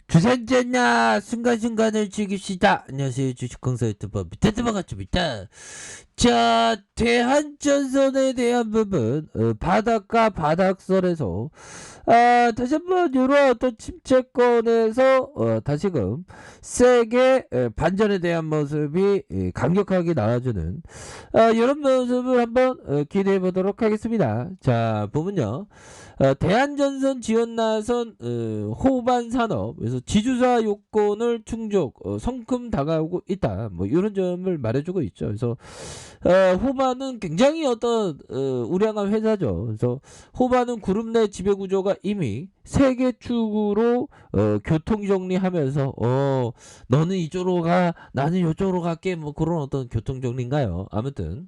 주산전야 순간순간을 즐깁시다. 안녕하세요. 주식공사 유튜버 밑에서 반갑습니다. 자, 대한전선에 대한 부분, 바닥과 바닥선에서 다시 한번 이런 어떤 침체권에서 다시금 세게 반전에 대한 모습이 강력하게 나와주는 이런 모습을 한번 기대해 보도록 하겠습니다. 자, 보면요. 대한전선 지원나선 호반 산업, 그래서 지주사 요건을 충족, 성큼 다가오고 있다. 뭐 이런 점을 말해주고 있죠. 그래서 호반은 굉장히 어떤 우량한 회사죠. 그래서 호반은 그룹 내 지배 구조가 이미 세계 축으로 교통 정리하면서 너는 이쪽으로 가, 나는 이쪽으로 갈게, 뭐 그런 어떤 교통 정리인가요? 아무튼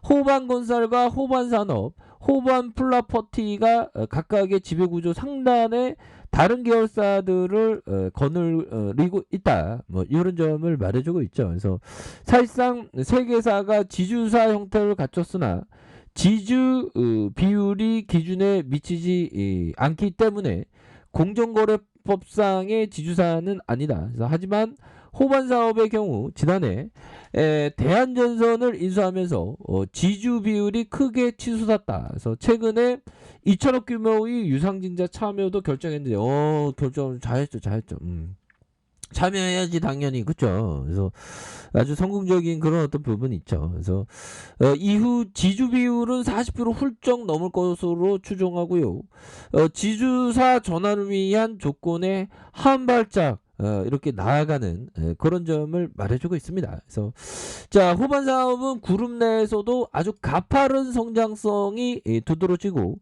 호반건설과 호반산업, 호반 플라퍼티가 각각의 지배구조 상단에 다른 계열사들을 거느리고 있다. 뭐 이런 점을 말해주고 있죠. 그래서 사실상 세 개사가 지주사 형태를 갖췄으나 지주 비율이 기준에 미치지 않기 때문에 공정거래법상의 지주사는 아니다. 그래서 하지만 호반 사업의 경우 지난해 대한전선을 인수하면서 지주 비율이 크게 치솟았다. 그래서 최근에 2천억 규모의 유상증자 참여도 결정했는데 결정 잘했죠. 참여해야지 당연히 그죠. 그래서 아주 성공적인 그런 어떤 부분이 있죠. 그래서 이후 지주 비율은 40% 훌쩍 넘을 것으로 추정하고요. 지주사 전환을 위한 조건에 한 발짝 이렇게 나아가는 그런 점을 말해주고 있습니다. 그래서 자, 호반 사업은 그룹 내에서도 아주 가파른 성장성이 두드러지고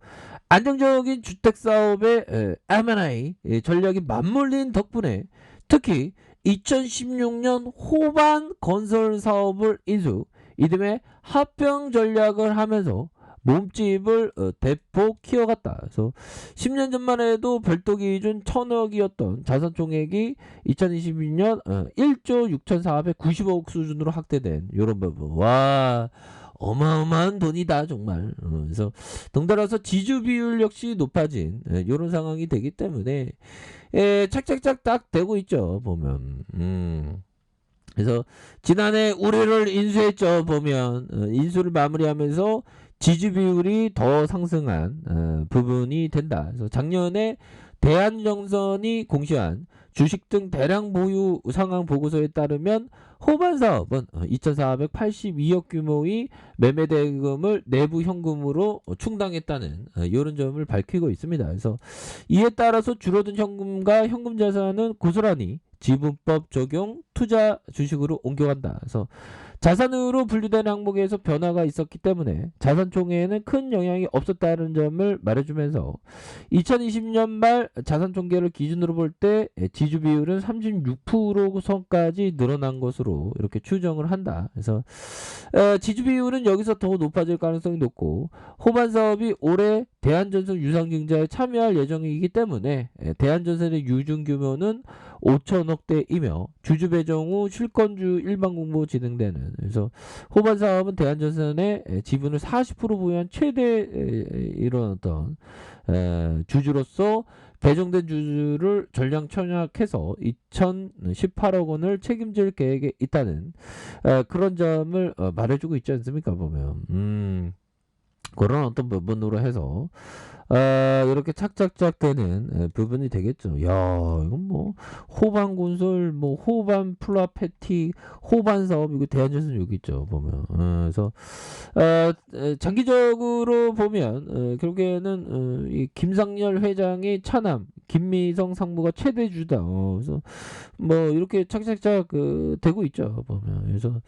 안정적인 주택 사업의 M&A 전략이 맞물린 덕분에 특히 2016년 호반 건설 사업을 인수, 이듬해 합병 전략을 하면서 몸집을 대폭 키워갔다. 그래서 10년 전만 해도 별도 기준 1000억이었던 자산 총액이 2022년 1조 6490억 수준으로 확대된 이런 부분. 와, 어마어마한 돈이다 정말. 그래서 덩달아서 지주 비율 역시 높아진 이런 상황이 되기 때문에 착착착 딱 되고 있죠 보면. 그래서 지난해 우리를 인수했죠 보면. 인수를 마무리하면서 지주 비율이 더 상승한 부분이 된다. 그래서 작년에 대한정선이 공시한 주식 등 대량 보유 상황 보고서에 따르면 호반 사업은 2,482억 규모의 매매 대금을 내부 현금으로 충당했다는 이런 점을 밝히고 있습니다. 그래서 이에 따라서 줄어든 현금과 현금 자산은 고스란히 지분법 적용 투자 주식으로 옮겨간다. 그래서 자산으로 분류된 항목에서 변화가 있었기 때문에 자산 총회에는 큰 영향이 없었다는 점을 말해주면서 2020년 말 자산 총계를 기준으로 볼 때 지주 비율은 36%선까지 늘어난 것으로 이렇게 추정을 한다. 그래서 지주 비율은 여기서 더 높아질 가능성이 높고 호반 사업이 올해 대한전선 유상증자에 참여할 예정이기 때문에 대한전선의 유증 규모는 5천억대이며 주주 배정 후 실권주 일반 공모 진행되는. 그래서 호반 사업은 대한전선의 지분을 40% 보유한 최대 이런 어떤 주주로서 배정된 주주를 전량 청약해서 2018억 원을 책임질 계획에 있다는 그런 점을 말해주고 있지 않습니까 보면. 그런 어떤 부분으로 해서 이렇게 착착착 되는 부분이 되겠죠. 야, 이건 뭐 호반 건설, 뭐 호반 플라페티, 호반 사업, 이거 대한전선 여기 있죠 보면. 그래서 장기적으로 보면 결국에는 이 김상열 회장의 차남 김미성 상무가 최대주다. 그래서 뭐 이렇게 착착착 되고 있죠 보면. 그래서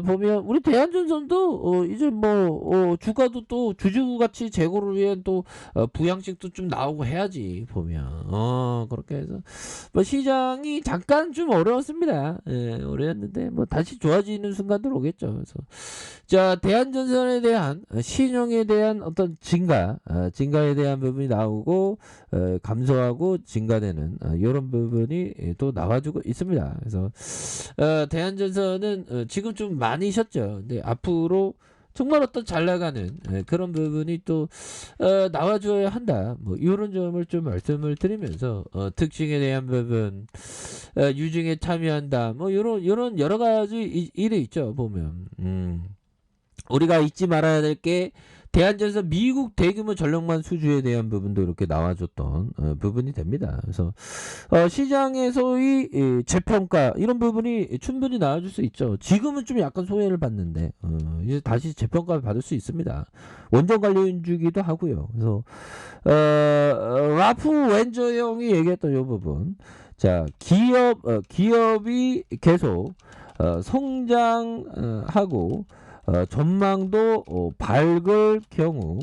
보면 우리 대한전선도 이제 뭐 주가도 또 주주가치 제고를 위한 또 부양식도 좀 나오고 해야지 보면. 그렇게 해서 뭐 시장이 잠깐 좀 어려웠습니다. 어려웠는데 뭐 다시 좋아지는 순간들 오겠죠. 그래서 자, 대한전선에 대한 신용에 대한 어떤 증가에 대한 부분이 나오고 감소하고 증가되는 이런 부분이 또 나와주고 있습니다. 그래서 대한전선은 지금 좀 많이 쉬었죠. 근데 앞으로 정말 어떤 잘 나가는 그런 부분이 또 나와줘야 한다. 뭐 이런 점을 좀 말씀을 드리면서 특징에 대한 부분, 유증에 참여한다. 뭐 요런 여러 가지 일이 있죠. 보면 우리가 잊지 말아야 될 게 대한전선 미국 대규모 전력망 수주에 대한 부분도 이렇게 나와줬던 부분이 됩니다. 그래서 시장에서의 재평가 이런 부분이 충분히 나와줄 수 있죠. 지금은 좀 약간 소외를 받는데 이제 다시 재평가 받을 수 있습니다. 원전 관련주기도 하고요. 그래서 라프 웬저 형이 얘기했던 이 부분, 자 기업이 계속 성장하고 전망도 밝을 경우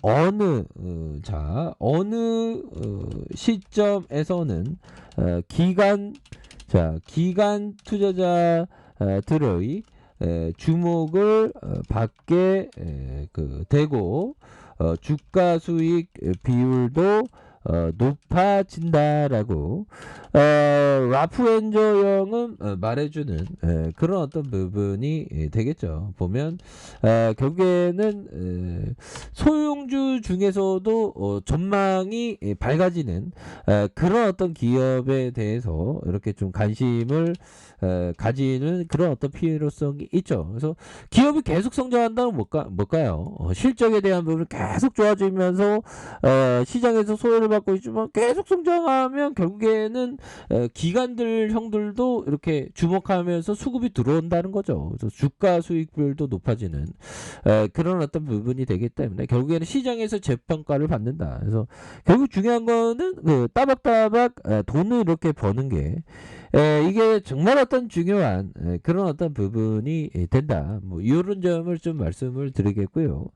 어느 시점에서는 기관 투자자들의 주목을 받게 되고 주가 수익 비율도 높아진다라고 라프엔저 형은 말해주는 그런 어떤 부분이 되겠죠. 보면 결국에는 소형주 중에서도 전망이 밝아지는 그런 어떤 기업에 대해서 이렇게 좀 관심을 가지는 그런 어떤 필요성이 있죠. 그래서 기업이 계속 성장한다는 뭘까요? 실적에 대한 부분이 계속 좋아지면서 시장에서 소외를 받고 있지만 계속 성장하면 결국에는 기관들 형들도 이렇게 주목하면서 수급이 들어온다는 거죠. 그래서 주가 수익률도 높아지는 그런 어떤 부분이 되기 때문에 결국에는 시장에서 재평가를 받는다. 그래서 결국 중요한 거는 따박따박 돈을 이렇게 버는 게 이게 정말 어떤 중요한 그런 어떤 부분이 된다. 뭐 이런 점을 좀 말씀을 드리겠고요.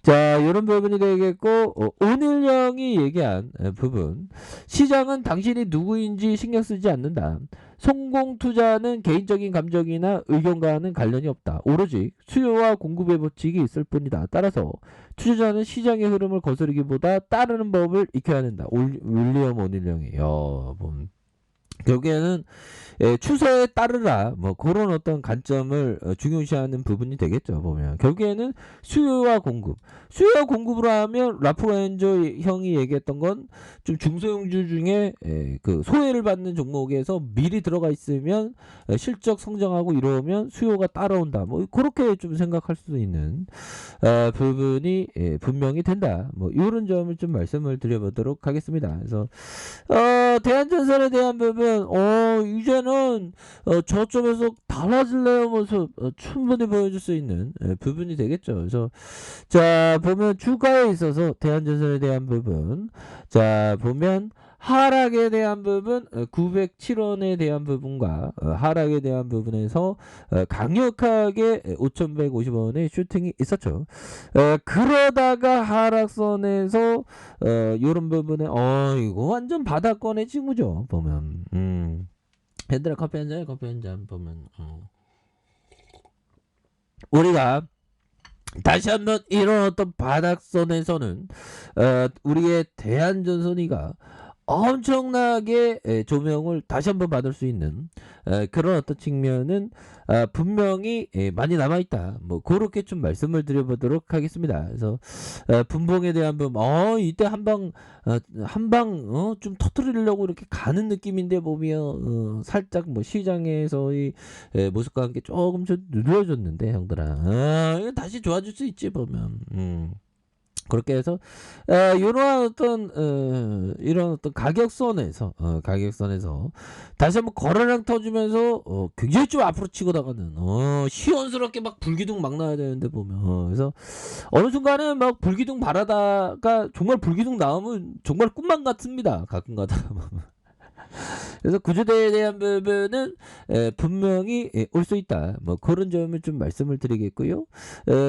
자, 이런 부분이 되겠고 오늘령이 얘기한 부분, 시장은 당신이 누구인지 신경 쓰지 않는다. 성공 투자는 개인적인 감정이나 의견과는 관련이 없다. 오로지 수요와 공급의 법칙이 있을 뿐이다. 따라서 투자자는 시장의 흐름을 거스르기보다 따르는 법을 익혀야 한다. 윌리엄 오닐령이요. 결국에는 추세에 따르라, 뭐 그런 어떤 관점을 중요시하는 부분이 되겠죠. 보면 결국에는 수요와 공급으로 하면 라프렌저 형이 얘기했던 건 좀 중소형주 중에 그 소외를 받는 종목에서 미리 들어가 있으면 실적 성장하고 이러면 수요가 따라온다. 뭐 그렇게 좀 생각할 수 있는 부분이 분명히 된다. 뭐 이런 점을 좀 말씀을 드려보도록 하겠습니다. 그래서 대한전선에 대한 부분, 이제는 저점에서 달라질래요 모습 충분히 보여줄 수 있는 부분이 되겠죠. 그래서 자, 보면 주가에 있어서 대한전선에 대한 부분, 자 보면 하락에 대한 부분, 907원에 대한 부분과 하락에 대한 부분에서 강력하게 5150원의 슈팅이 있었죠. 그러다가 하락선에서 이런 부분에 이거 완전 바닥권의 친구죠. 보면 얘들아, 커피 한 잔 보면 우리가 다시 한번 이런 어떤 바닥선에서는 우리의 대한전선이가 엄청나게 조명을 다시 한번 받을 수 있는 그런 어떤 측면은 분명히 많이 남아있다. 뭐 그렇게 좀 말씀을 드려보도록 하겠습니다. 그래서 분봉에 대한 부분, 이때 한방 좀 터뜨리려고 이렇게 가는 느낌인데 보면 살짝 뭐 시장에서의 모습과 함께 조금 좀 눌려졌는데 형들아, 이거 다시 좋아질 수 있지 보면. 그렇게 해서 이러한 이런 어떤 가격선에서 다시 한번 거래량 터주면서 굉장히 좀 앞으로 치고 나가는 시원스럽게 막 불기둥 막 나야 되는데 보면 그래서 어느 순간에 막 불기둥 바라다가 정말 불기둥 나오면 정말 꿈만 같습니다. 가끔가다. 그래서 구조대에 대한 부분은 분명히 올 수 있다. 뭐 그런 점을 좀 말씀을 드리겠고요.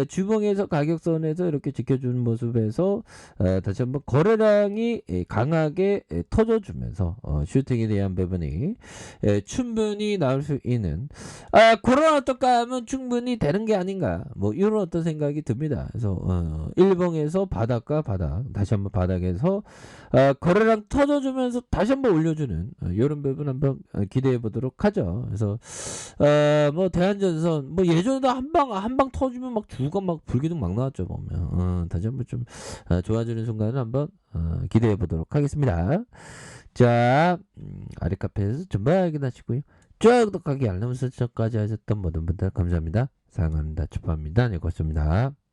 주봉에서 가격선에서 이렇게 지켜주는 모습에서 다시 한번 거래량이 강하게 터져주면서 슈팅에 대한 부분이 충분히 나올 수 있는 그런 어떤 감은 충분히 되는 게 아닌가. 뭐 이런 어떤 생각이 듭니다. 그래서 일봉에서 바닥과 바닥, 다시 한번 바닥에서 거래량 터져주면서 다시 한번 올려주는 이런 부분 한번 기대해 보도록 하죠. 그래서 뭐 대한전선 뭐 예전에도 한방 터지면 막 주가 막 불기둥 막 나왔죠 보면. 다시 한번 좀 좋아지는 순간을 한번 기대해 보도록 하겠습니다. 자, 아래 카페에서 전부 확인하시고요. 좋아요, 구독하기, 알람 설정까지 하셨던 모든 분들 감사합니다. 사랑합니다. 축하합니다. 네, 고맙습니다.